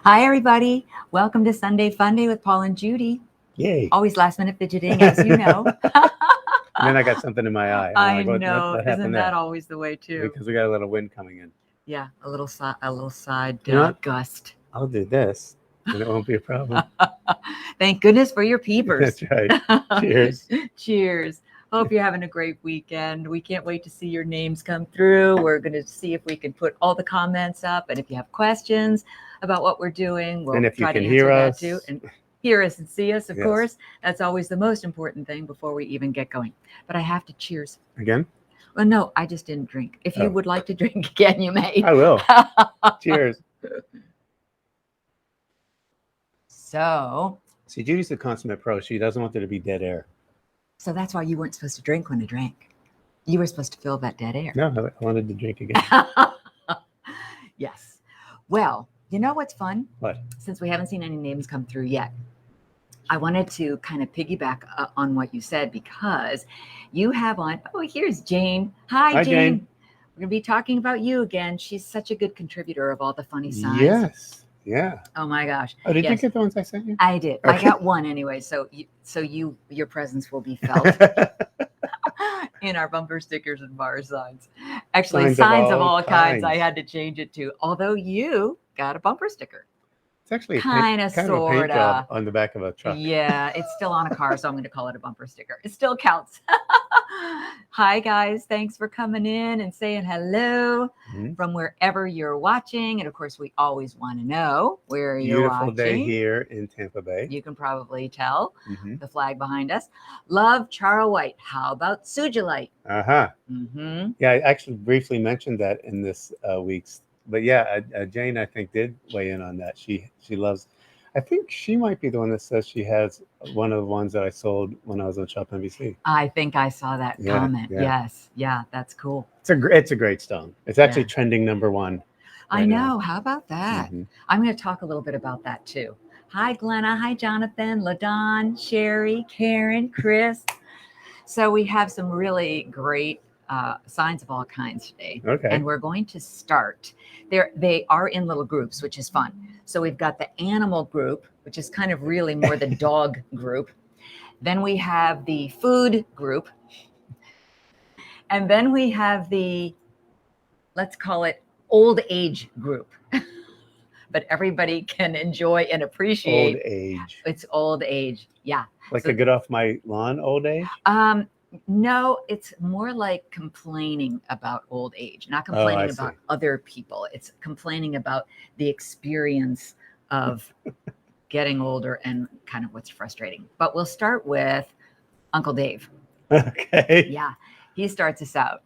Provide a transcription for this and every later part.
Hi, everybody. Welcome to Sunday Funday with Paul and Judy. Yay. Always last minute fidgeting, as you know. And then I got something in my eye. I'm I like, what know. happened Isn't there? that always the way, too? Because we got a little wind coming in. Yeah, a little side You know what? gust. I'll do this, and it won't be a problem. Thank goodness for your peepers. That's right. Cheers. Cheers. Hope you're having a great weekend. We can't wait to see your names come through. We're going to see if we can put all the comments up. And if you have questions about what we're doing, we'll And if you try to can answer hear that us. too. And hear us and see us, of Yes. course. That's always the most important thing before we even get going. But I have to cheers. Again? Well, no, I just didn't drink. If you Oh. would like to drink again, you may. I will. Cheers. So See, Judy's a consummate pro. She doesn't want there to be dead air. that's why you weren't supposed to drink when I drank. You were supposed to fill that dead air. No, I wanted to drink again. Yes. Well, you know what's fun? What? Since we haven't seen any names come through yet, I wanted to kind of piggyback on what you said because you have on. Oh, here's Jane. Hi, Jane. We're going to be talking about you again. She's such a good contributor of all the funny signs. Yes. Yeah. Oh my gosh. Oh, did Yes. you get the ones I sent you? I did. Okay. I got one anyway. So your presence will be felt in our bumper stickers and bar signs. Actually, signs of all kinds. I had to change it to. Although you got a bumper sticker. It's actually Kind of, a paint sorta. job on the back of a truck. Yeah, it's still on a car, so I'm going to call it a bumper sticker. It still counts. Hi, guys. Thanks for coming in and saying hello from wherever you're watching. And of course, we always want to know where you're watching. Beautiful day here in Tampa Bay. You can probably tell the flag behind us. Love Charles White. How about Sujilite? Uh-huh. Yeah, I actually briefly mentioned that in this week's. But yeah, Jane, I think, did weigh in on that. She loves. I think she might be the one that says she has one of the ones that I sold when I was on Shop NBC. I think I saw that comment. Yeah. Yes. Yeah, that's cool. It's a great stone. It's actually trending #1. Right I know. now. How about that? I'm going to talk a little bit about that too. Hi, Glenna. Hi, Jonathan, LaDon, Sherry, Karen, Chris. So we have some really great signs of all kinds today. Okay. And we're going to start. They are in little groups, which is fun. So we've got the animal group, which is kind of really more the dog group. Then we have the food group. And then we have the, let's call it, old age group. But everybody can enjoy and appreciate. Old age. It's old age. Yeah. Like so, a get off my lawn old age? No, it's more like complaining about old age, not complaining about other people. It's complaining about the experience of getting older and kind of what's frustrating. But we'll start with Uncle Dave. Okay. Yeah, he starts us out.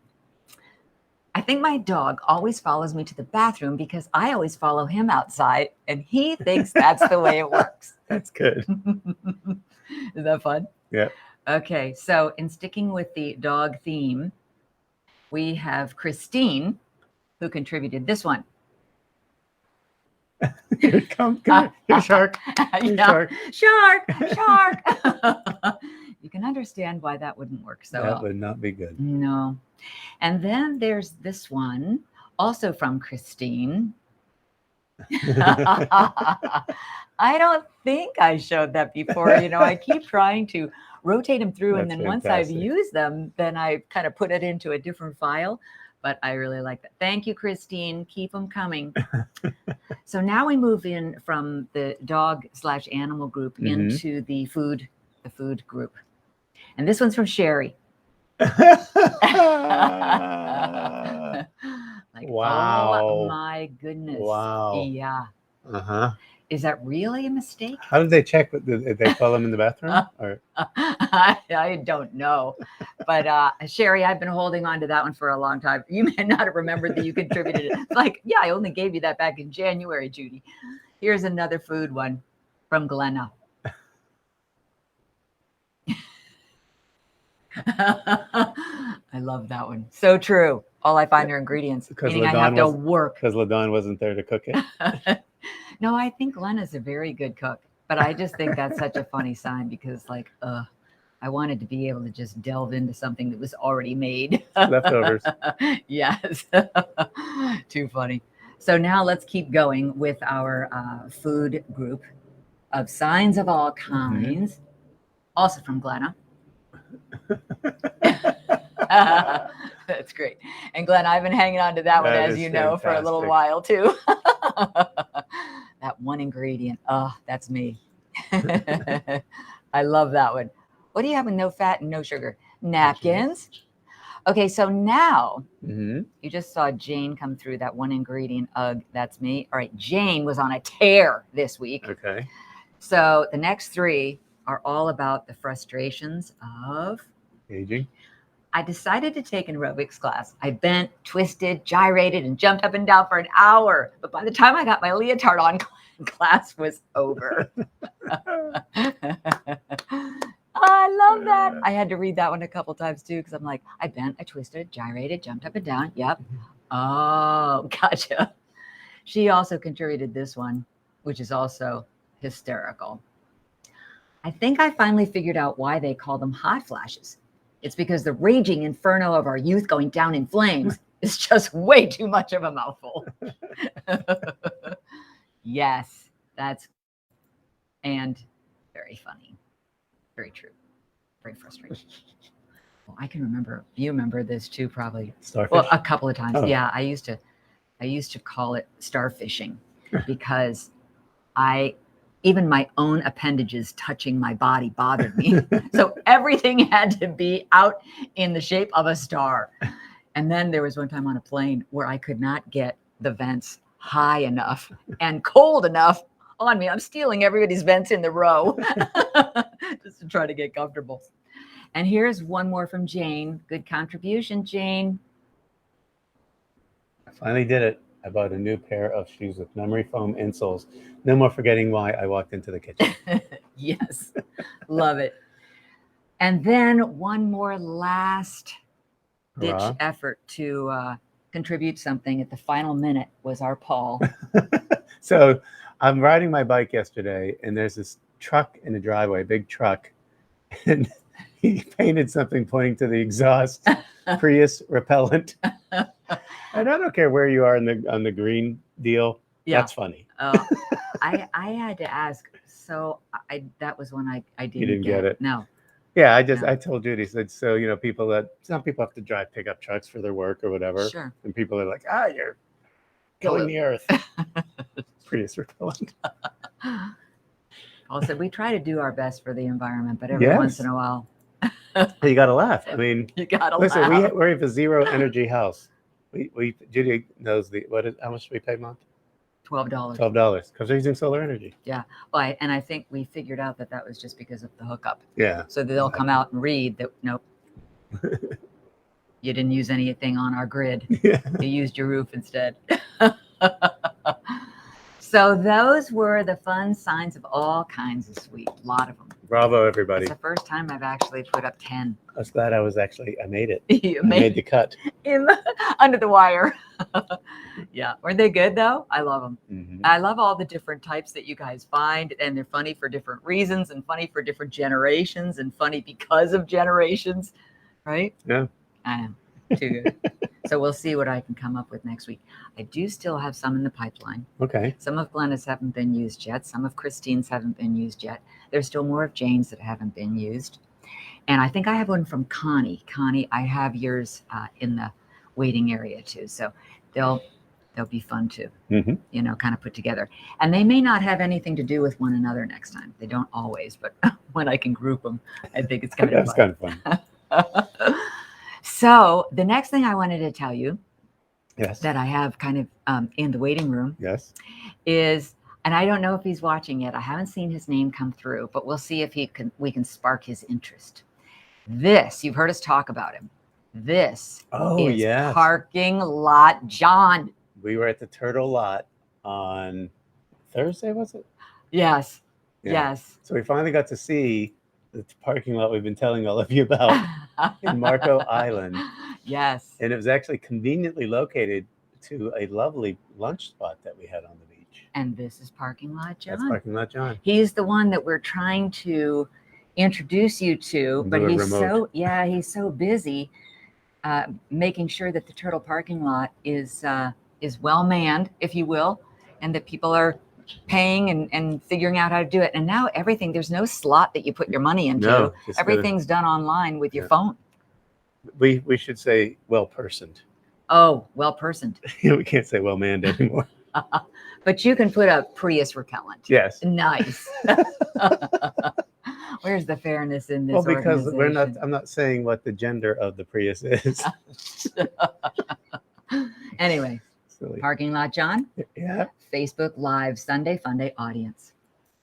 I think my dog always follows me to the bathroom because I always follow him outside, and he thinks that's the way it works. That's good. Is that fun? Yeah. Okay, so in sticking with the dog theme, we have Christine, who contributed this one. Here, come, here, shark. Here, shark. You can understand why that wouldn't work so well. That would not be good. No. And then there's this one, also from Christine. I don't think I showed that before. I keep trying to rotate them through, and then once I've used them, then I kind of put it into a different file. But I really like that. Thank you, Christine. Keep them coming. So now we move in from the dog/animal group into the food group. And this one's from Sherry. Wow. Oh my goodness. Wow. Yeah. Uh-huh. Is that really a mistake? How did they check? Did they follow them in the bathroom? Or? I don't know. But Sherry, I've been holding on to that one for a long time. You may not have remembered that you contributed it. It's like, yeah, I only gave you that back in January, Judy. Here's another food one from Glenna. I love that one. So true. All I find are ingredients, meaning I have to work. Because LaDon wasn't there to cook it. No, I think Glenna's a very good cook, but I just think that's such a funny sign because, I wanted to be able to just delve into something that was already made. Leftovers. Yes. Too funny. So now let's keep going with our food group of signs of all kinds, also from Glenna. That's great. And Glenn, I've been hanging on to that one, as you know, for a little while too. That one ingredient. Oh, that's me. I love that one. What do you have with no fat and no sugar? Napkins. Okay, so now you just saw Jane come through that one ingredient. Ugh, that's me. All right, Jane was on a tear this week. Okay. So the next three are all about the frustrations of aging. I decided to take an aerobics class. I bent, twisted, gyrated, and jumped up and down for an hour. But by the time I got my leotard on, class was over. I love that. I had to read that one a couple times too, because I'm like, I bent, I twisted, gyrated, jumped up and down. Yep. Oh, gotcha. She also contributed this one, which is also hysterical. I think I finally figured out why they call them hot flashes. It's because the raging inferno of our youth going down in flames is just way too much of a mouthful. Yes, that's, and very funny. Very true. Very frustrating. Well, I can remember, you remember this too, probably. Starfish? Well, a couple of times. Oh. Yeah, I used to call it starfishing because even my own appendages touching my body bothered me. So everything had to be out in the shape of a star. And then there was one time on a plane where I could not get the vents high enough and cold enough on me. I'm stealing everybody's vents in the row just to try to get comfortable. And here's one more from Jane. Good contribution, Jane. I finally did it. I bought a new pair of shoes with memory foam insoles. No more forgetting why I walked into the kitchen. Yes, love it. And then one more last ditch effort to contribute something at the final minute was our Paul. So I'm riding my bike yesterday, and there's this truck in the driveway, big truck, and he painted something pointing to the exhaust, Prius repellent. And I don't care where you are on the green deal. Yeah. That's funny. I had to ask. So that was when I didn't, you didn't get it. No. Yeah, I told Judy, said, so, you know, some people have to drive pickup trucks for their work or whatever. Sure. And people are like, you're killing the earth. Prius repellent. Paul said, we try to do our best for the environment, but every once in a while. You got to laugh. I mean, you got to listen, laugh. We have a zero energy house. Judy knows how much do we pay a month? $12. $12 because they're using solar energy. Yeah. Well, and I think we figured out that was just because of the hookup. Yeah. So they'll come out and read that, nope, you didn't use anything on our grid. Yeah. You used your roof instead. So those were the fun signs of all kinds this week. A lot of them. Bravo, everybody. It's the first time I've actually put up 10. I was glad I made it. I made the cut. Under the wire. Yeah. Weren't they good though? I love them. Mm-hmm. I love all the different types that you guys find, and they're funny for different reasons and funny for different generations and funny because of generations. Right? Yeah. I know. Too good. So we'll see what I can come up with next week. I do still have some in the pipeline. Okay. Some of Glenna's haven't been used yet. Some of Christine's haven't been used yet. There's still more of Jane's that haven't been used. And I think I have one from Connie. Connie, I have yours in the waiting area too. So they'll be fun to, you know, kind of put together. And they may not have anything to do with one another next time. They don't always, but when I can group them, I think it's kind of fun. That's kind of fun. So the next thing I wanted to tell you, yes, that I have kind of in the waiting room, yes, is, and I don't know if he's watching yet. I haven't seen his name come through, but we'll see if we can spark his interest. This, you've heard us talk about him. This is Parking Lot John. We were at the Turtle Lot on Thursday, was it? Yes. Yeah. Yes. So we finally got to see the parking lot we've been telling all of you about in Marco Island. Yes. And it was actually conveniently located to a lovely lunch spot that we had on the beach. And this is Parking Lot John. That's Parking Lot John. He's the one that we're trying to introduce you to, but he's so busy making sure that the Turtle parking lot is is well manned, if you will, and that people are paying and figuring out how to do it. And now everything, there's no slot that you put your money into. No, Everything's done online with your phone. We should say well-personed. Oh, well-personed. We can't say well-manned anymore. But you can put a Prius repellent. Yes. Nice. Where's the fairness in this? Well, because I'm not saying what the gender of the Prius is. Anyway, Silly. Parking Lot John. Yeah. Facebook Live Sunday Funday audience.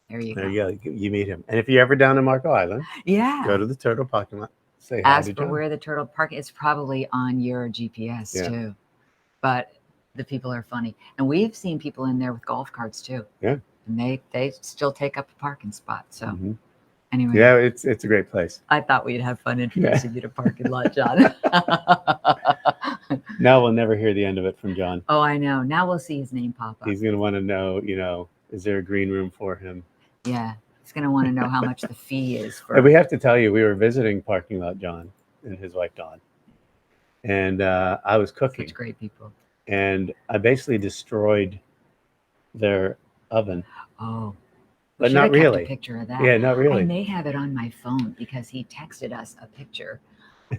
There you go. You meet him. And if you're ever down in Marco Island, go to the Turtle parking lot. Say hi to John. Where the Turtle parking. It's probably on your GPS too. But the people are funny. And we've seen people in there with golf carts too. Yeah. And they still take up a parking spot. So anyway. Yeah, it's a great place. I thought we'd have fun introducing you to Parking Lot John. Now we'll never hear the end of it from John. Oh, I know. Now we'll see his name pop up. He's going to want to know, is there a green room for him? Yeah. He's going to want to know how much the fee is. For. We have to tell you, we were visiting Parking Lot John and his wife Dawn. And I was cooking. Such great people. And I basically destroyed their oven. Oh. But not really. A picture of that. Yeah, not really. I may have it on my phone because he texted us a picture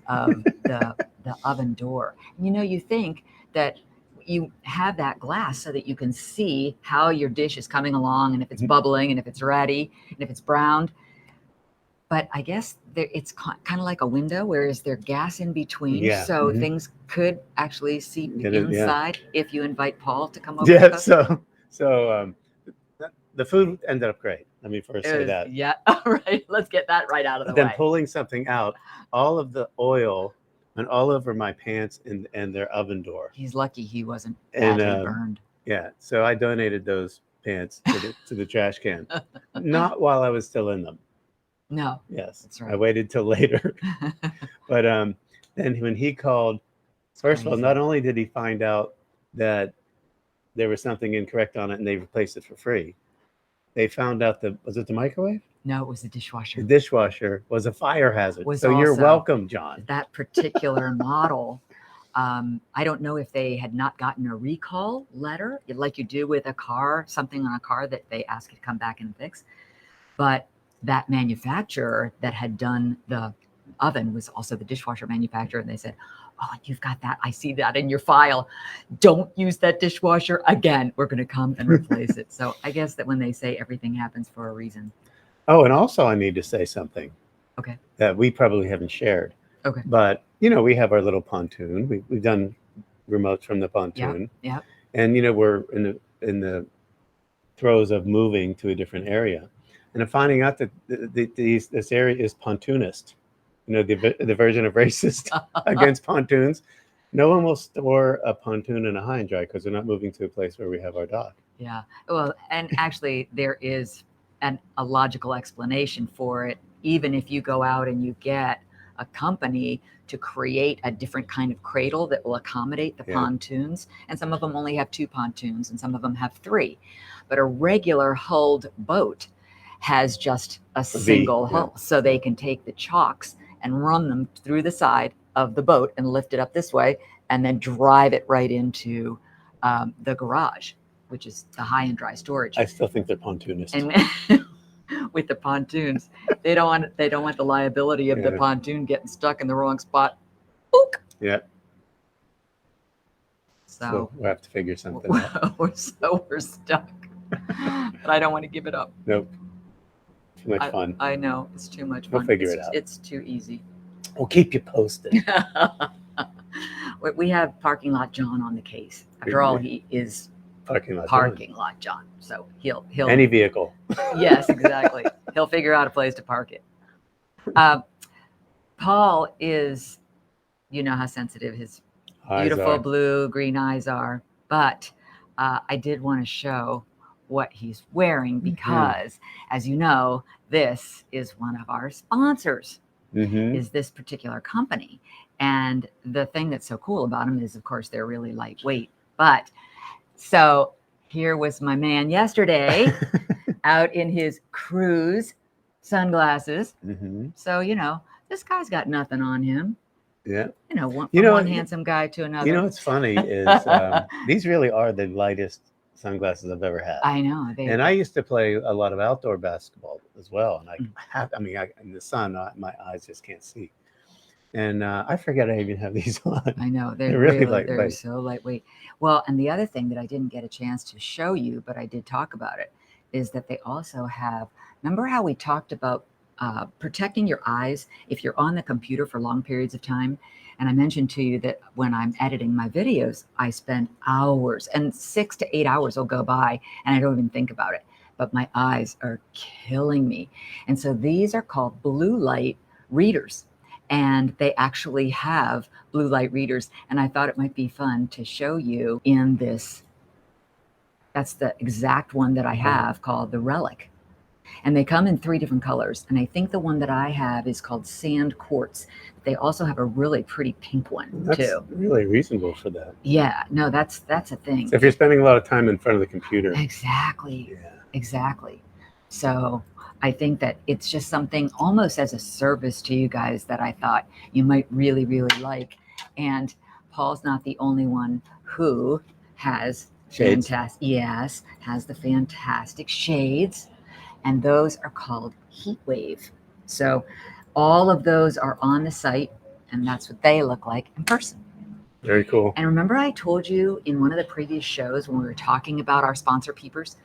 of the oven door. You think that you have that glass so that you can see how your dish is coming along and if it's bubbling and if it's ready and if it's browned. But I guess it's kind of like a window, whereas there's gas in between. Yeah. So things could actually seep inside if you invite Paul to come over. Yeah, to so the food ended up great. Let me first say that. Yeah, all right. Let's get that right out of the way. Then pulling something out, all of the oil went all over my pants and their oven door. He's lucky he wasn't badly burned. Yeah, so I donated those pants to the trash can. Not while I was still in them. No. Yes, that's right. I waited till later. But then when he called, first of all, not only did he find out that there was something incorrect on it and they replaced it for free, they found out was it the microwave? No, it was the dishwasher. The dishwasher was a fire hazard. So you're welcome, John. That particular model, I don't know if they had not gotten a recall letter, like you do with a car, something on a car that they ask you to come back and fix. But that manufacturer that had done the oven was also the dishwasher manufacturer. And they said, oh, you've got that. I see that in your file. Don't use that dishwasher again. We're going to come and replace it. So I guess that when they say everything happens for a reason. Oh, and also I need to say something. Okay. That we probably haven't shared. Okay. But, we have our little pontoon. We've done remotes from the pontoon. Yeah. And, we're in the throes of moving to a different area. And I'm finding out that this area is pontoonist. The version of racist against pontoons. No one will store a pontoon in a high and dry because we're not moving to a place where we have our dock. Yeah. Well, and actually there is a logical explanation for it. Even if you go out and you get a company to create a different kind of cradle that will accommodate the pontoons, and some of them only have 2 pontoons and some of them have 3. But a regular hulled boat has just a single hull. So they can take the chocks and run them through the side of the boat and lift it up this way and then drive it right into the garage, which is the high and dry storage. I still think they're pontoonists. And with the pontoons, they don't want the liability of the pontoon getting stuck in the wrong spot. Book. Yeah. So we'll have to figure something out. We're stuck. But I don't want to give it up. Nope. Too much fun. I know. It's too much fun. We'll figure it out. It's too easy. We'll keep you posted. We have Parking Lot John on the case. After all, he is Parking Lot John. So he'll any vehicle. Yes, exactly. He'll figure out a place to park it. Paul is, how sensitive his beautiful blue green eyes are. But I did want to show what he's wearing because, as you know, this is one of our sponsors. Is this particular company. And the thing that's so cool about them is, of course, they're really lightweight. But so here was my man yesterday out in his cruise sunglasses. So, this guy's got nothing on him. Yeah. From You know, one handsome guy to another. You know what's funny is these really are the lightest sunglasses I've ever had. I know. And I used to play a lot of outdoor basketball as well. And in the sun, my eyes just can't see. And I forget I even have these on. I know. They're really they're lightweight. so lightweight. Well, and the other thing that I didn't get a chance to show you, but I did talk about it, is that they also have, remember how we talked about protecting your eyes if you're on the computer for long periods of time? And I mentioned to you that when I'm editing my videos, I spend hours, and 6 to 8 hours will go by and I don't even think about it. But my eyes are killing me. And so these are called blue light readers. And they actually have blue light readers. And I thought it might be fun to show you in this. That's the exact one that I have, called the Relic. And they come in 3 different colors. And I think the one that I have is called Sand Quartz. They also have a really pretty pink one too. Really reasonable for that. Yeah, no, that's a thing. So if you're spending a lot of time in front of the computer. Exactly. Yeah. Exactly. So I think that it's just something almost as a service to you guys that I thought you might really, really like. And Paul's not the only one who has fantastic, yes, has the fantastic shades. And those are called Heat Wave. So all of those are on the site, and that's what they look like in person. Very cool. And remember I told you in one of the previous shows when we were talking about our sponsor peepers,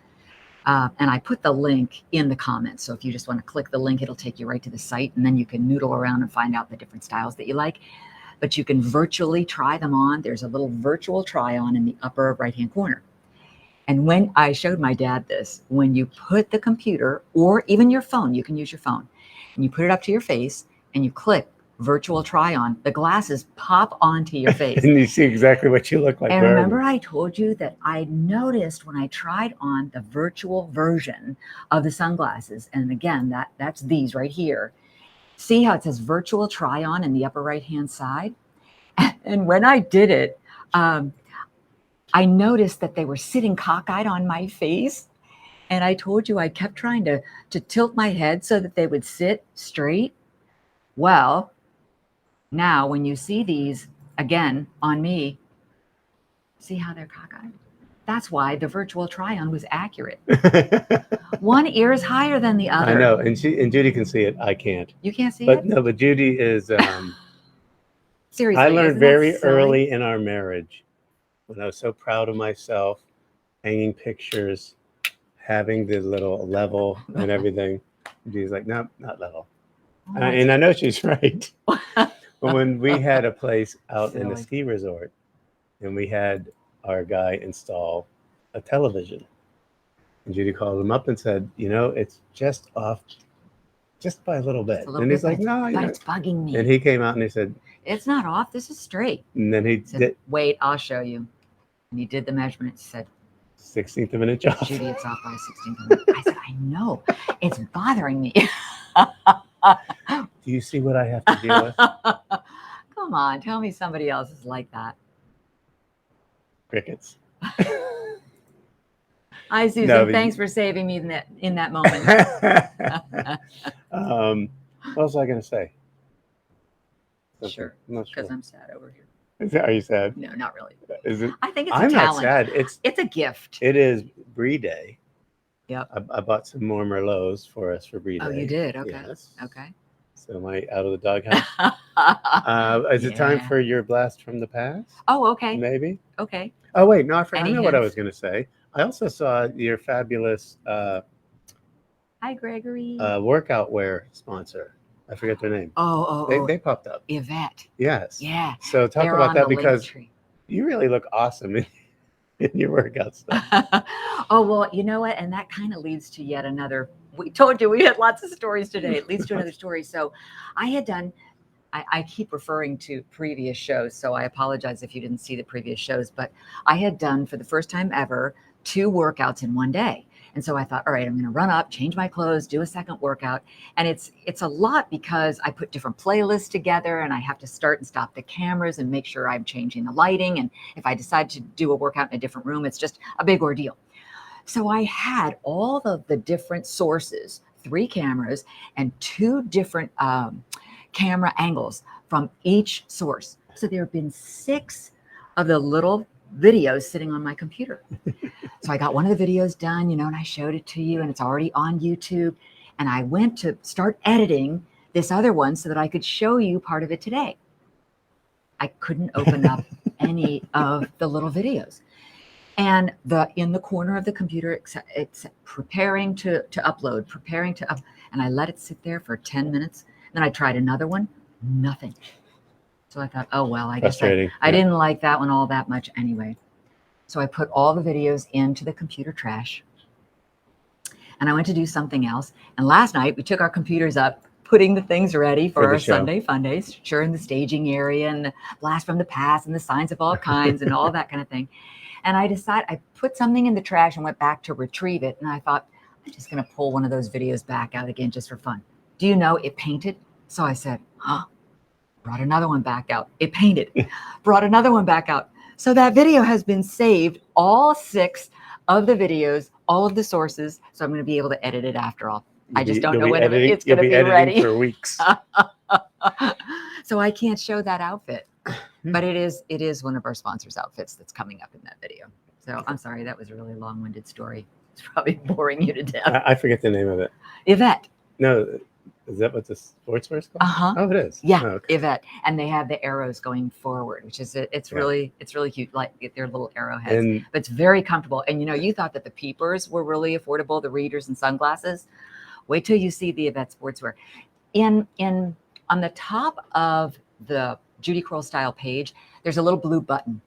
and I put the link in the comments. So if you just want to click the link, it'll take you right to the site, and then you can noodle around and find out the different styles that you like. But you can virtually try them on. There's a little virtual try on in the upper right-hand corner. And when I showed my dad this, when you put the computer or even your phone, you can use your phone, and you put it up to your face and you click virtual try on, the glasses pop onto your face. And you see exactly what you look like. And remember I told you that I noticed when I tried on the virtual version of the sunglasses, and again, that's these right here. See how it says virtual try on in the upper right-hand side? And when I did it, I noticed that they were sitting cockeyed on my face. And I told you I kept trying to tilt my head so that they would sit straight. Well, now when you see these again on me, see how they're cockeyed? That's why the virtual try-on was accurate. One ear is higher than the other. I know, and Judy can see it. I can't. You can't see it? No, but Judy is. Seriously, I learned very early in our marriage, when I was so proud of myself, hanging pictures, having the little level and everything. Judy's like, no, not level. And I know she's right. But when we had a place out in a ski resort, and we had our guy install a television, and Judy called him up and said, it's just off, just by a little bit. And he's like, no, but it's bugging me. And he came out and he said, it's not off. This is straight. And then he said, wait, I'll show you. And he did the measurement. He said, 16th of an inch off. Judy, it's off by 16th of an inch. I said, I know. It's bothering me. Do you see what I have to deal with? Come on, tell me somebody else is like that. Crickets. Hi, Susan. No, thanks for saving me in that moment. What was I going to say? Sure. I'm not sure. Because I'm sad over here. Are you sad? No, not really. Is it? I think it's I'm a talent. Not sad. It's a gift. It is Brie Day. Yep. I bought some more Merlots for us for Brie Day. Oh, you did? Okay. Yes. Okay. So am I out of the doghouse? Is it time for your blast from the past? Oh, okay. Maybe. Okay. Oh, wait. No, I know what I was going to say. I also saw your fabulous Hi, Gregory. Workout wear sponsor. I forget their name. They popped up. Yvette. Yes. Yeah. So talk about that, because you really look awesome in your workout stuff. Oh, well, you know what? And that kind of leads to yet another. We told you we had lots of stories today. It leads to another story. So I had done, I keep referring to previous shows, so I apologize if you didn't see the previous shows, but I had done for the first time ever 2 workouts in one day. And so I thought, all right, I'm going to run up, change my clothes, do a second workout. And it's a lot because I put different playlists together, and I have to start and stop the cameras and make sure I'm changing the lighting. And if I decide to do a workout in a different room, it's just a big ordeal. So I had all of the different sources, 3 cameras and 2 different camera angles from each source. So there have been 6 of the little videos sitting on my computer. So I got one of the videos done, you know, and I showed it to you, and it's already on YouTube. And I went to start editing this other one so that I could show you part of it today. I couldn't open up any of the little videos. And in the corner of the computer, it's preparing to upload, and I let it sit there for 10 minutes. Then I tried another one, nothing. So I thought, oh, well, I guess I didn't like that one all that much anyway. So I put all the videos into the computer trash, and I went to do something else. And last night we took our computers up, putting the things ready for our Sunday Fundays, sure, in the staging area and the blast from the past and the signs of all kinds and all that kind of thing. And I put something in the trash and went back to retrieve it. And I thought, I'm just going to pull one of those videos back out again just for fun. Do you know it painted? So I said, brought another one back out. It painted, brought another one back out. So that video has been saved, all 6 of the videos, all of the sources. So I'm going to be able to edit it after all. I just don't know when it's going to be ready. For weeks. So I can't show that outfit, but it is one of our sponsors' outfits that's coming up in that video. So I'm sorry, that was a really long-winded story. It's probably boring you to death. I forget the name of it. Yvette. No, is that what the sportswear is called? Oh, it is. Yeah, oh, okay. Yvette, and they have the arrows going forward, which is it's really cute, like their little arrowheads. But it's very comfortable. And you know, you thought that the peepers were really affordable, the readers and sunglasses. Wait till you see the Yvette sportswear. On the top of the Judy Kroll Style page, there's a little blue button,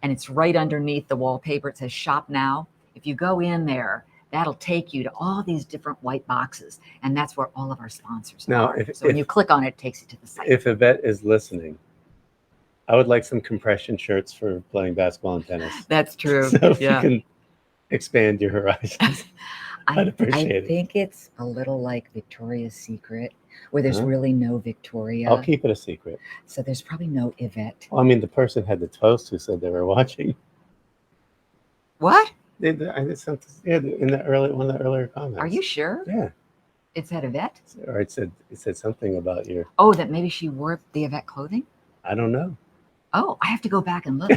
and it's right underneath the wallpaper. It says Shop Now. If you go in there, that'll take you to all these different white boxes, and that's where all of our sponsors are. So when you click on it, it takes you to the site. If Yvette is listening, I would like some compression shirts for playing basketball and tennis. That's true. So if you can expand your horizons. I think it's a little like Victoria's Secret, where there's really no Victoria. I'll keep it a secret. So there's probably no Yvette. Well, I mean, the person had the toast who said they were watching. What? I did something. Yeah, in one of the earlier comments. Are you sure? Yeah. It said Yvette? Or it said something about your. Oh, that maybe she wore the Yvette clothing? I don't know. Oh, I have to go back and look.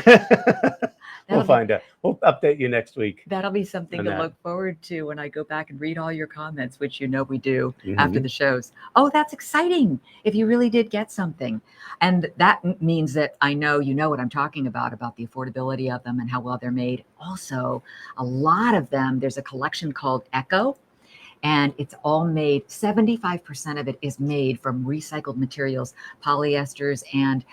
We'll find out. We'll update you next week. That'll be something to look forward to when I go back and read all your comments, which you know we do after the shows. Oh, that's exciting. If you really did get something. And that means that I know you know what I'm talking about the affordability of them and how well they're made. Also, a lot of them, there's a collection called Echo. And it's all made, 75% of it is made from recycled materials, polyesters, and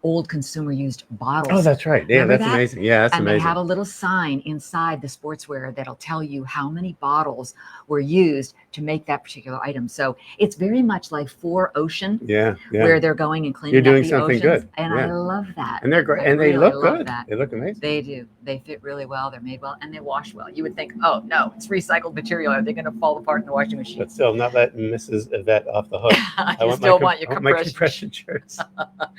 old consumer used bottles. Oh, that's right. Yeah, Remember that's that? amazing. Yeah, that's amazing. And they have a little sign inside the sportswear that'll tell you how many bottles were used to make that particular item. So it's very much like 4Ocean, where they're going and cleaning You're doing up the something oceans. good. And I love that. And they're great. And they look good. They look amazing. They do. They fit really well. They're made well, and they wash well. You would think, oh no, it's recycled material. Are they going to fall apart in the washing machine? But still, not letting Mrs. Yvette off the hook. I still want your compression shirts.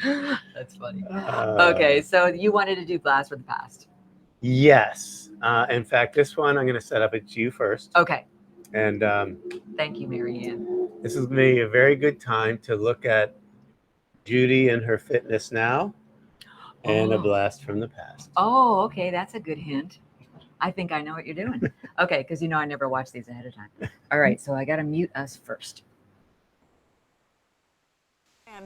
That's funny. Okay, so you wanted to do Blast from the Past. Yes. In fact, this one I'm going to set up at you first. Okay. And thank you, Mary Ann. This is going to be a very good time to look at Judy and her fitness now and a blast from the past. Oh, okay. That's a good hint. I think I know what you're doing. Okay, because you know I never watch these ahead of time. All right, so I got to mute us first.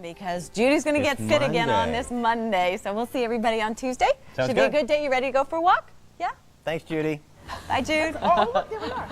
Because Judy's going to get fit again on this Monday. So we'll see everybody on Tuesday. Should be a good day. You ready to go for a walk? Yeah? Thanks, Judy. Bye, Jude. Oh, look, here we are.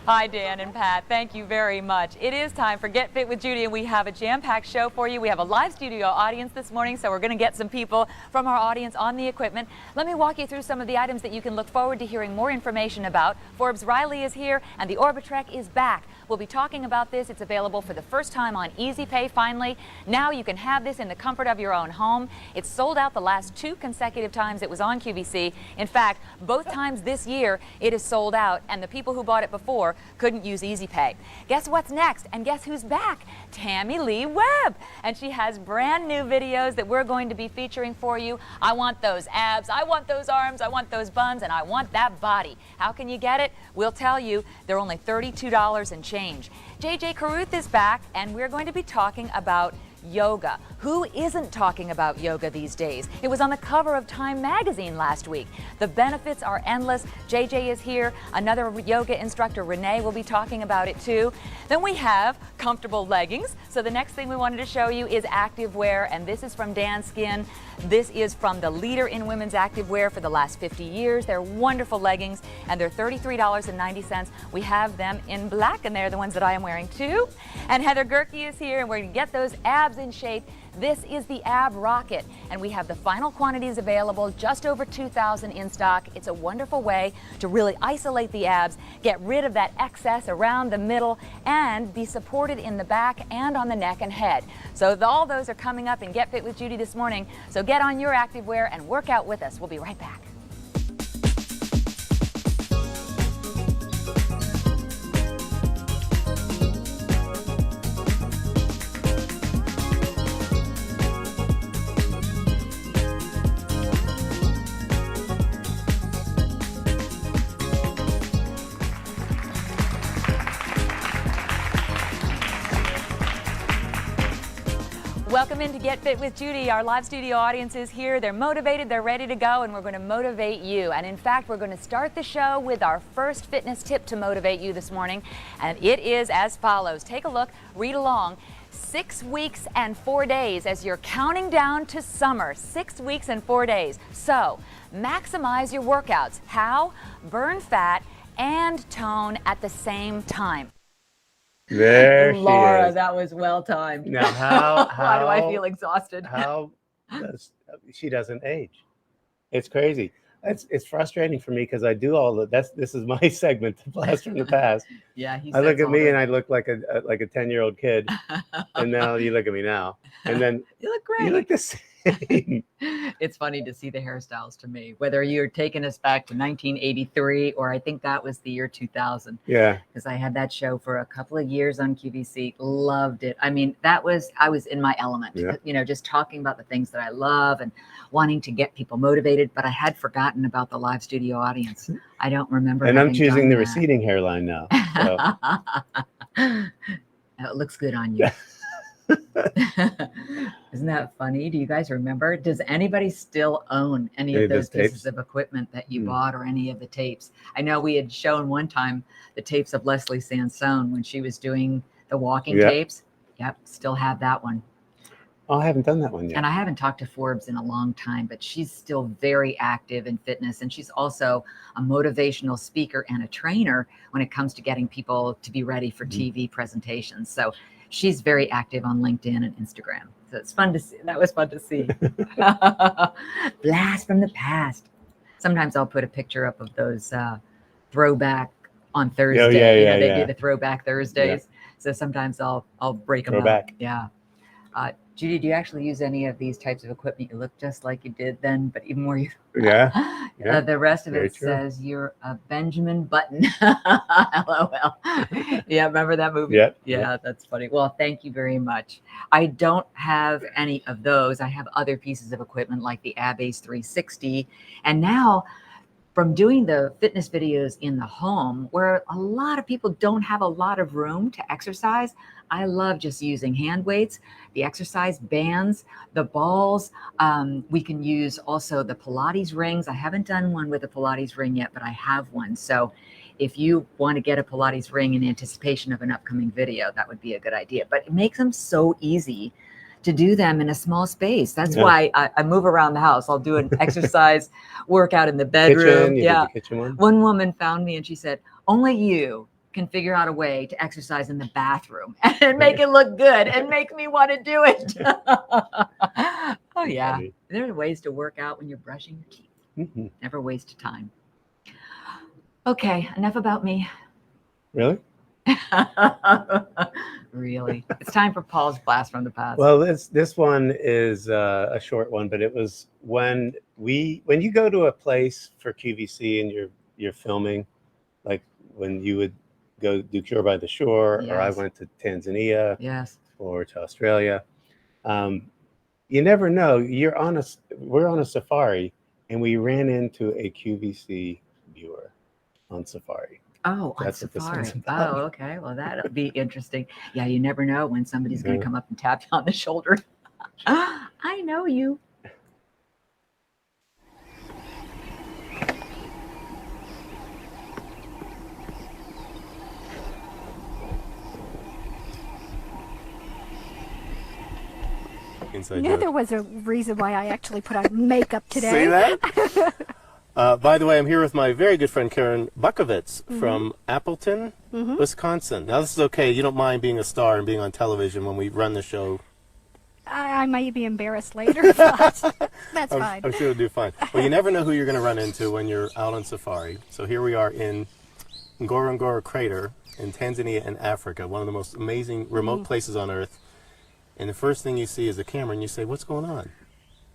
Hi, Dan and Pat. Thank you very much. It is time for Get Fit with Judy, and we have a jam-packed show for you. We have a live studio audience this morning, so we're going to get some people from our audience on the equipment. Let me walk you through some of the items that you can look forward to hearing more information about. Forbes Riley is here, and the Orbitrek is back. We'll be talking about this. It's available for the first time on Easy Pay finally. Now you can have this in the comfort of your own home. It's sold out the last 2 consecutive times it was on QVC. In fact, both times this year it is sold out, and the people who bought it before before couldn't use Easy Pay. Guess what's next? And guess who's back? Tammy Lee Webb. And she has brand new videos that we're going to be featuring for you. I want those abs, I want those arms, I want those buns, and I want that body. How can you get it? We'll tell you. They're only $32 and change. JJ Caruth is back, and we're going to be talking about yoga. Who isn't talking about yoga these days? It was on the cover of Time magazine last week. The benefits are endless. JJ is here. Another yoga instructor, Renee, will be talking about it too. Then we have comfortable leggings. So the next thing we wanted to show you is activewear, and this is from Dan Skin. This is from the leader in women's activewear for the last 50 years. They're wonderful leggings, and they're $33.90. We have them in black, and they're the ones that I am wearing too. And Heather Gerke is here, and we're going to get those abs in shape. This is the Ab Rocket, and we have the final quantities available, just over 2,000 in stock. It's a wonderful way to really isolate the abs, get rid of that excess around the middle, and be supported in the back and on the neck and head. So all those are coming up in Get Fit with Judy this morning. So get on your activewear and work out with us. We'll be right back. Welcome in to Get Fit with Judy. Our live studio audience is here. They're motivated, they're ready to go, and we're going to motivate you. And in fact, we're going to start the show with our first fitness tip to motivate you this morning. And it is as follows. Take a look, read along. 6 weeks and 4 days as you're counting down to summer. 6 weeks and 4 days. So maximize your workouts. How? Burn fat and tone at the same time. There Laura, she is. that was well timed. Now, how Why do I feel exhausted? She doesn't age? It's crazy. It's frustrating for me because I do all of this is my segment, the blast from the past. Yeah, I look at me and I look like a 10-year-old kid, and now you look at me now, and then you look great. You look the same. It's funny to see the hairstyles to me, whether you're taking us back to 1983 or I think that was the year 2000. Yeah, because I had that show for a couple of years on QVC. Loved it. I mean, I was in my element. Yeah. You know, just talking about the things that I love and wanting to get people motivated. But I had forgotten about the live studio audience. I don't remember. And I'm choosing the that. receding hairline now. So. It looks good on you. Isn't that funny? Do you guys remember? Does anybody still own any of those pieces of equipment that you bought or any of the tapes? I know we had shown one time the tapes of Leslie Sansone when she was doing the walking tapes. Yep, still have that one. Oh, I haven't done that one yet. And I haven't talked to Forbes in a long time, but she's still very active in fitness. And she's also a motivational speaker and a trainer when it comes to getting people to be ready for TV presentations. So she's very active on LinkedIn and Instagram. So it's fun to see. That was fun to see. Blast from the past. Sometimes I'll put a picture up of those throwback on Thursday. They do the throwback Thursdays. Yeah. So sometimes I'll break them up. Yeah. Judy, do you actually use any of these types of equipment? You look just like you did then, but even more. The rest of it says you're a Benjamin Button. LOL. Yeah, remember that movie? Yeah, that's funny. Well, thank you very much. I don't have any of those. I have other pieces of equipment like the AbAce 360. And now, from doing the fitness videos in the home, where a lot of people don't have a lot of room to exercise, I love just using hand weights, the exercise bands, the balls. We can use also the Pilates rings. I haven't done one with a Pilates ring yet, but I have one. So if you want to get a Pilates ring in anticipation of an upcoming video, that would be a good idea. But it makes them so easy to do them in a small space. That's why I move around the house. I'll do an exercise workout in the bedroom. The kitchen one? One woman found me and she said, only you can figure out a way to exercise in the bathroom and make it look good and make me want to do it. Oh yeah. There are ways to work out when you're brushing your teeth. Mm-hmm. Never waste time. Okay, enough about me. Really? Really. It's time for Paul's blast from the past. Well, this one is a short one, but it was when you go to a place for QVC and you're filming, like when you would go do Cure by the Shore, or I Yes. went to Tanzania Yes. or to Australia. You never know. We're on a safari, and we ran into a QVC viewer on safari. Oh, on That's what this one's safari. about. Oh, okay. Well, that'll be interesting. Yeah, you never know when somebody's going to come up and tap you on the shoulder. I know you. You know, there was a reason why I actually put on makeup today. See that? By the way, I'm here with my very good friend Karen Bukovitz from Appleton, Wisconsin. Now, this is okay. You don't mind being a star and being on television when we run the show. I might be embarrassed later, but that's fine. I'm sure you'll do fine. Well, you never know who you're going to run into when you're out on safari. So here we are in Ngorongoro Crater in Tanzania and Africa, one of the most amazing remote places on Earth. And the first thing you see is a camera, and you say, "What's going on?"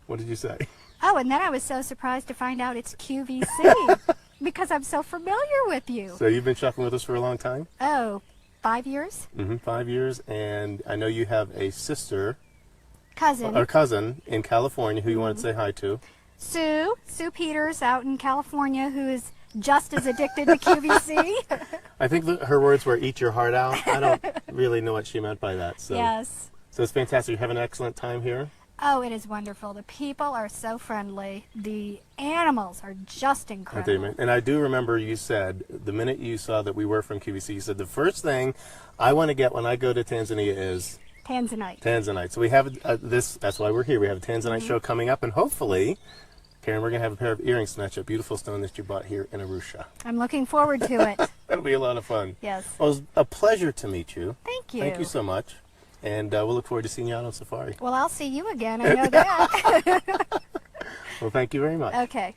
What did you say? Oh, and then I was so surprised to find out it's QVC because I'm so familiar with you. So you've been shuffling with us for a long time? Oh, 5 years? 5 years, and I know you have a sister, Cousin in California who you wanted to say hi to. Sue Peters out in California, who is just as addicted to QVC. I think her words were "eat your heart out." I don't really know what she meant by that. So. Yes. So it's fantastic. You have an excellent time here? Oh, it is wonderful. The people are so friendly. The animals are just incredible. And I do remember you said, the minute you saw that we were from QVC, you said, the first thing I want to get when I go to Tanzania is... Tanzanite. So we have that's why we're here. We have a Tanzanite show coming up, and hopefully, Karen, we're going to have a pair of earrings to match that beautiful stone that you bought here in Arusha. I'm looking forward to it. That'll be a lot of fun. Yes. Well, it was a pleasure to meet you. Thank you. Thank you so much. And we'll look forward to seeing you out on safari. Well, I'll see you again. I know that. Well, thank you very much. Okay.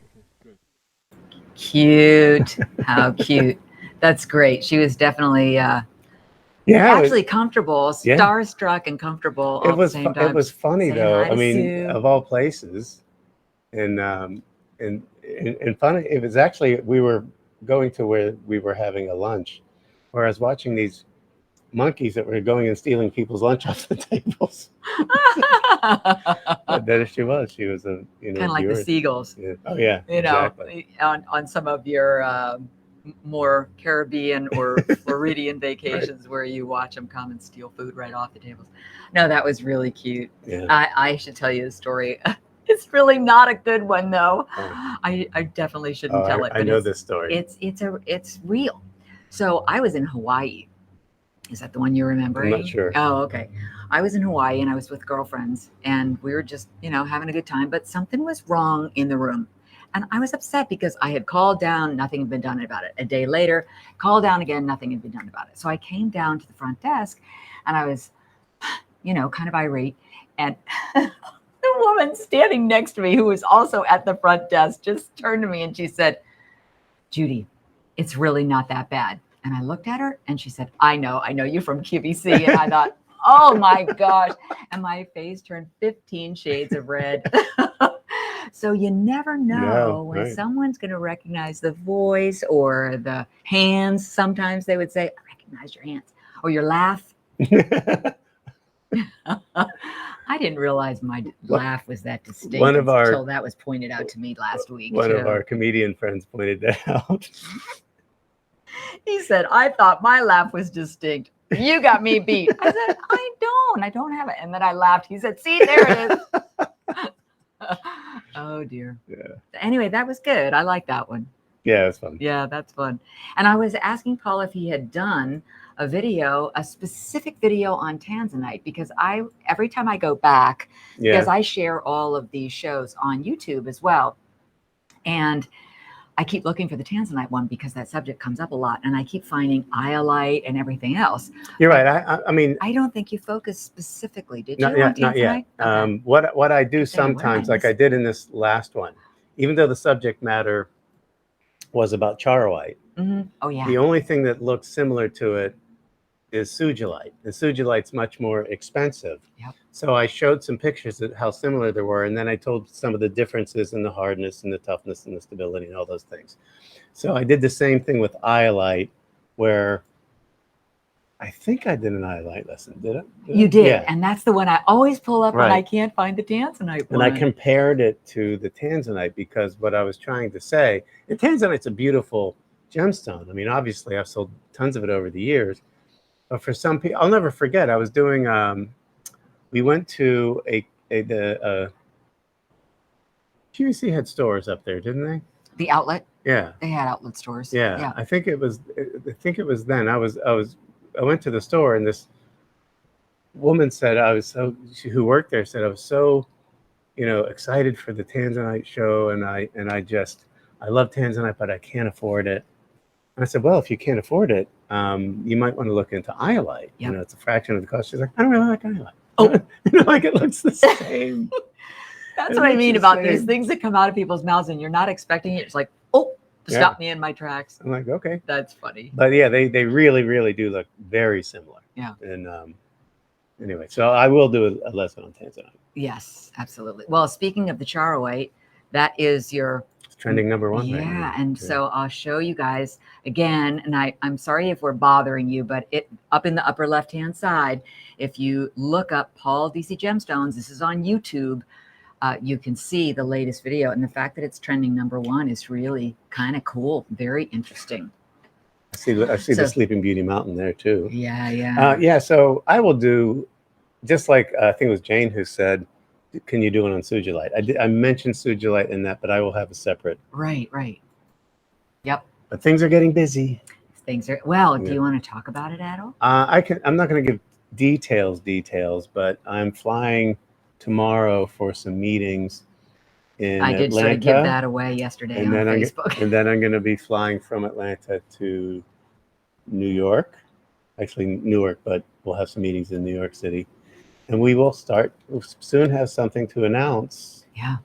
Cute. How cute. That's great. She was definitely actually comfortable, starstruck and comfortable. It was funny though. I mean, of all places, and funny. It was actually, we were going to where we were having a lunch, where I was watching these monkeys that were going and stealing people's lunch off the tables. But there she was. She was a kind of like the seagulls. Yeah. Oh yeah. Exactly. On some of your more Caribbean or Floridian vacations where you watch them come and steal food right off the tables. No, that was really cute. Yeah. I should tell you the story. It's really not a good one though. Oh. I definitely shouldn't tell it. I know this story. It's real. So I was in Hawaii. Is that the one you're remembering? I'm not sure. Oh, okay. I was in Hawaii and I was with girlfriends and we were just, having a good time, but something was wrong in the room. And I was upset because I had called down, nothing had been done about it. A day later, called down again, nothing had been done about it. So I came down to the front desk and I was, kind of irate. And the woman standing next to me, who was also at the front desk, just turned to me and she said, "Judy, it's really not that bad." And I looked at her and she said, I know you from QVC. And I thought, oh my gosh. And my face turned 15 shades of red. So you never know when someone's going to recognize the voice or the hands. Sometimes they would say, "I recognize your hands," or your laugh. I didn't realize my laugh was that distinct until that was pointed out to me last week. One of our comedian friends pointed that out. He said, "I thought my laugh was distinct. You got me beat." I said, I don't have it. And then I laughed. He said, "See, there it is." Oh dear. Yeah. Anyway, that was good. I like that one. Yeah, it's fun. Yeah, that's fun. And I was asking Paul if he had done a specific video on Tanzanite, because every time I go back, because I share all of these shows on YouTube as well. And I keep looking for the Tanzanite one because that subject comes up a lot, and I keep finding iolite and everything else. You're right. I mean, I don't think you focused specifically, did you? Not yet. Okay. What I do sometimes, like I did in this last one, even though the subject matter was about charoite, oh yeah, the only thing that looks similar to it is sugilite, and sugilite's much more expensive. Yep. So I showed some pictures of how similar they were, and then I told some of the differences in the hardness and the toughness and the stability and all those things. So I did the same thing with iolite, where I think I did an highlight lesson. Did I? You did, Yeah. and that's the one I always pull up when Right. I can't find the tanzanite And one. I compared it to the tanzanite because what I was trying to say, and tanzanite's a beautiful gemstone. I mean, obviously, I've sold tons of it over the years. But for some people, I'll never forget. I was doing. We went to the QVC had stores up there, didn't they? The outlet. Yeah. They had outlet stores. Yeah. I think it was then. I went to the store and this woman said who worked there said I was so, excited for the tanzanite show and I love tanzanite but I can't afford it. And I said, well, if you can't afford it, you might want to look into iolite. Yep. It's a fraction of the cost. She's like, I don't really like iolite. Oh, like it looks the same. That's what I mean about these things that come out of people's mouths and you're not expecting it. It's like, oh, stop me in my tracks. I'm like, okay. That's funny. But yeah, they really, really do look very similar. Yeah. And anyway, so I will do a lesson on tanzanite. Yes, absolutely. Well, speaking of the charoite, that is your trending number one. Yeah, right now. and so I'll show you guys again. And I'm sorry if we're bothering you, but it up in the upper left-hand side, if you look up Paul DC Gemstones, this is on YouTube. You can see the latest video, and the fact that it's trending number one is really kind of cool. Very interesting. I see the Sleeping Beauty Mountain there too. Yeah. So I will do, just like I think it was Jane who said, can you do it on Sugilite? I mentioned Sugilite in that, but I will have a separate. Right. Yep. But things are getting busy. Things are, well, do you want to talk about it at all? I'm not going to give details, but I'm flying tomorrow for some meetings in I did Atlanta, sort of give that away yesterday on Facebook. And then I'm going to be flying from Atlanta to New York. Actually, Newark, but we'll have some meetings in New York City. And we'll soon have something to announce. Yeah.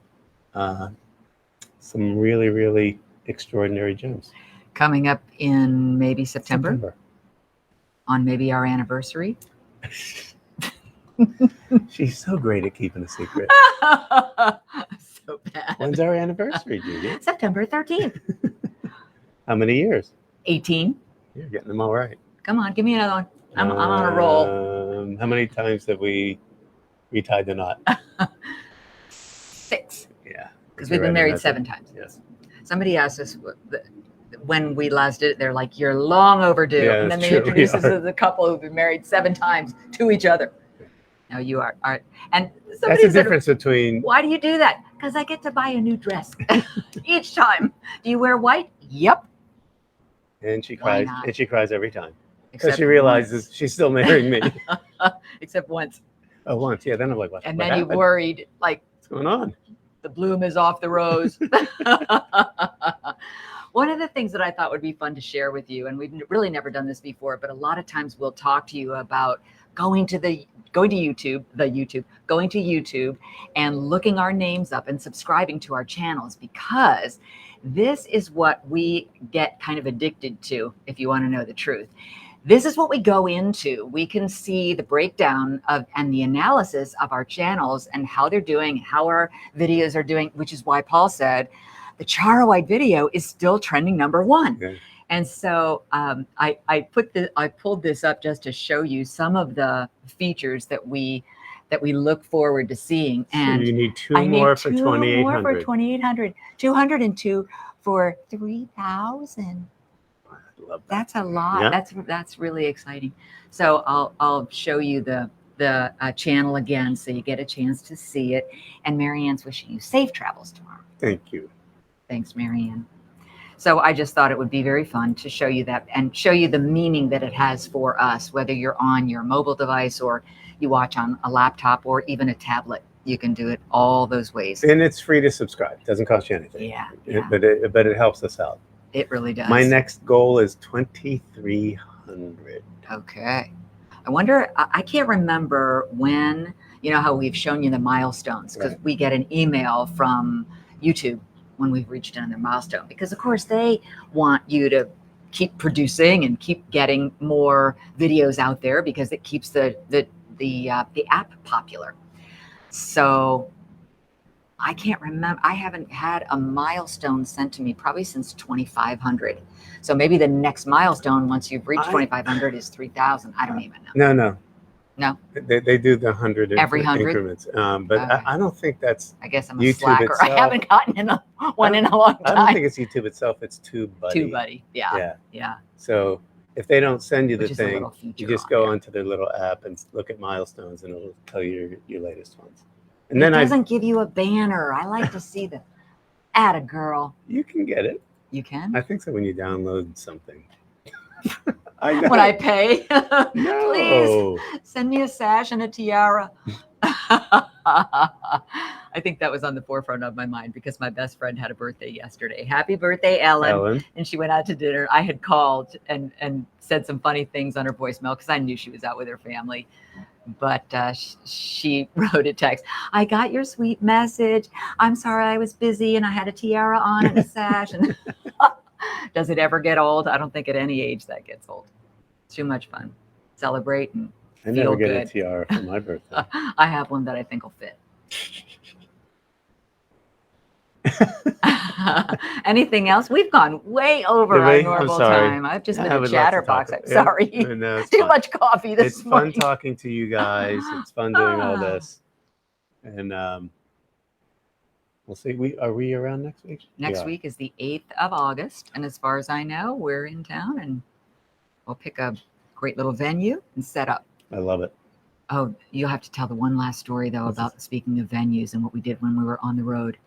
Some really, really extraordinary gems. Coming up in maybe September. On maybe our anniversary. She's so great at keeping a secret. So bad. When's our anniversary, Judy? September 13th. How many years? 18. You're getting them all right. Come on, give me another one. I'm on a roll. How many times have we retied the knot? 6. Yeah. Because we've been married 7 times. Yes. Somebody asked us when we last did it, they're like, you're long overdue. Yeah, and then they introduce us as a couple who've been married 7 times to each other. No, you are. And that's the difference between. Why do you do that? Because I get to buy a new dress each time. Do you wear white? Yep. And she cries. And she cries every time because Except she realizes she's still marrying me. Except once. Oh, once. Yeah. Then I'm like, what? And what then happened? you worried, like, what's going on? The bloom is off the rose. One of the things that I thought would be fun to share with you, and we've really never done this before, but a lot of times we'll talk to you about going to YouTube and looking our names up and subscribing to our channels, because this is what we get kind of addicted to, if you want to know the truth. This is what we go into. We can see the breakdown of and the analysis of our channels and how they're doing, how our videos are doing, which is why Paul said the charoite video is still trending number 1. Okay. And so I pulled this up just to show you some of the features that we look forward to seeing. And so you need two more for 2,800. More for 2,800. 202 for 3,000. Love that. That's a lot. Yeah. That's really exciting. So I'll show you the channel again so you get a chance to see it. And Marianne's wishing you safe travels tomorrow. Thank you. Thanks, Marianne. So I just thought it would be very fun to show you that and show you the meaning that it has for us, whether you're on your mobile device or you watch on a laptop or even a tablet. You can do it all those ways. And it's free to subscribe. It doesn't cost you anything. Yeah. But it helps us out. It really does. My next goal is 2,300. Okay. I wonder, I can't remember when, you know how we've shown you the milestones, because we get an email from YouTube when we've reached another milestone, because of course they want you to keep producing and keep getting more videos out there because it keeps the app popular. So I can't remember. I haven't had a milestone sent to me probably since 2,500. So maybe the next milestone once you've reached 2,500 is 3,000. I don't even know. No. No. They do the 100 every 100 increments. But Okay. I don't think that's I guess I'm a YouTube slacker. I itself. haven't gotten one in a long time. I don't think it's YouTube itself. It's TubeBuddy. TubeBuddy. Yeah. Yeah. So if they don't send you the Which is a thing, little feature you just on go there. onto their little app and look at milestones, and it'll tell you your latest ones. And It then doesn't give you a banner. I like to see the atta girl. you can get it. You can? I think so when you download something. I know. When I pay? No. Please send me a sash and a tiara. I think that was on the forefront of my mind because my best friend had a birthday yesterday. Happy birthday, Ellen. And she went out to dinner. I had called and said some funny things on her voicemail because I knew she was out with her family. But she wrote a text. I got your sweet message. I'm sorry I was busy and I had a tiara on and a sash. And does it ever get old? I don't think at any age that gets old. It's too much fun. Celebrate and I feel never get good. a tiara for my birthday. I have one that I think will fit. Anything else? We've gone way over our normal time. I've just been a chatterbox. I'm sorry. No, Too much coffee this morning. It's fun talking to you guys. It's fun doing all this. And we'll see. Are we around next week? Next week is the 8th of August. And as far as I know, we're in town and we'll pick a great little venue and set up. I love it. Oh, you'll have to tell the one last story though about speaking of venues and what we did when we were on the road.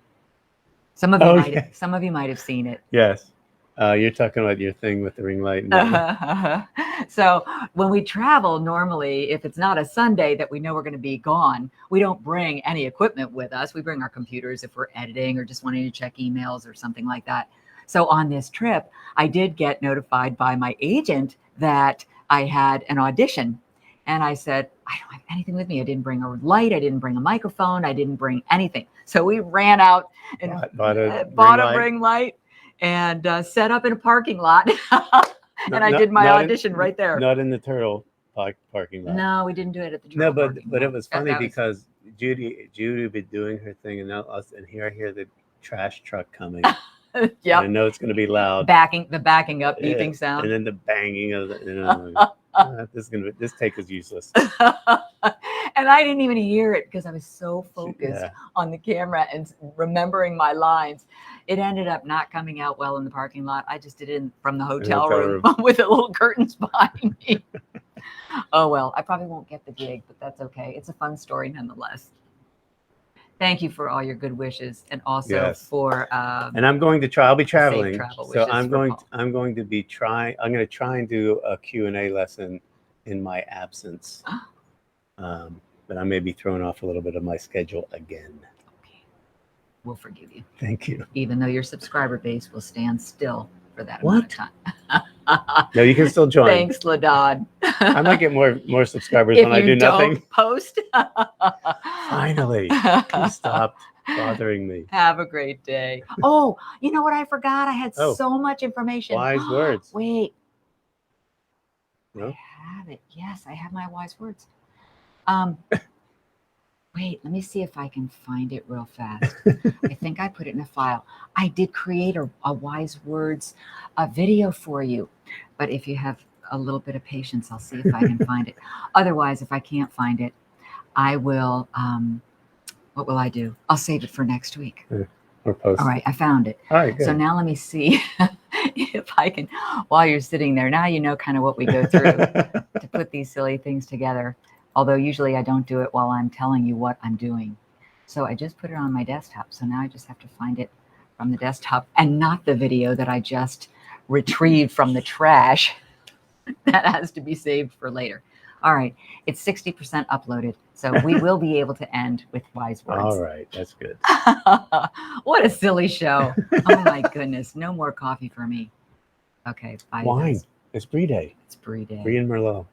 Some of you might have seen it. Yes. You're talking about your thing with the ring light. And So when we travel, normally, if it's not a Sunday that we know we're going to be gone, we don't bring any equipment with us. We bring our computers if we're editing or just wanting to check emails or something like that. So on this trip, I did get notified by my agent that I had an audition. And I said, I don't have anything with me. I didn't bring a light. I didn't bring a microphone. I didn't bring anything. So we ran out and bought a ring light and set up in a parking lot. I did my audition right there. Not in the Turtle parking lot. No, we didn't do it at the Turtle parking lot. But it was funny because Judy would be doing her thing, and here I hear the trash truck coming. Yeah, I know it's going to be loud. Backing up, beeping sound, and then the banging of this take is useless. And I didn't even hear it because I was so focused on the camera and remembering my lines. It ended up not coming out well in the parking lot. I just did it from the hotel room with the little curtains behind me. Oh well, I probably won't get the gig, but that's okay. It's a fun story nonetheless. Thank you for all your good wishes, and also for. And I'm going to try. I'll be traveling, so I'm going to be trying. I'm going to try and do a Q&A lesson in my absence, but I may be throwing off a little bit of my schedule again. Okay, we'll forgive you. Thank you. Even though your subscriber base will stand still for that amount of time. No, you can still join. Thanks, LaDon. I might get more subscribers when I do nothing. Don't post. Finally, you stopped bothering me. Have a great day. Oh, you know what I forgot? I had so much information. Wise words. Wait. No? I have it. Yes, I have my wise words. Wait, let me see if I can find it real fast. I think I put it in a file. I did create a wise words video for you, but if you have a little bit of patience, I'll see if I can find it. Otherwise, if I can't find it, I will, what will I do? I'll save it for next week. Or post. All right, I found it. All right, good. So now let me see if I can, while you're sitting there, now you know kind of what we go through to put these silly things together. Although usually I don't do it while I'm telling you what I'm doing. So I just put it on my desktop. So now I just have to find it from the desktop and not the video that I just retrieved from the trash. That has to be saved for later. All right. It's 60% uploaded. So we will be able to end with wise words. All right. That's good. What a silly show. Oh my goodness. No more coffee for me. Okay. Bye. Wine. Guys. It's Brie Day. It's Brie Day. Brie and Merlot.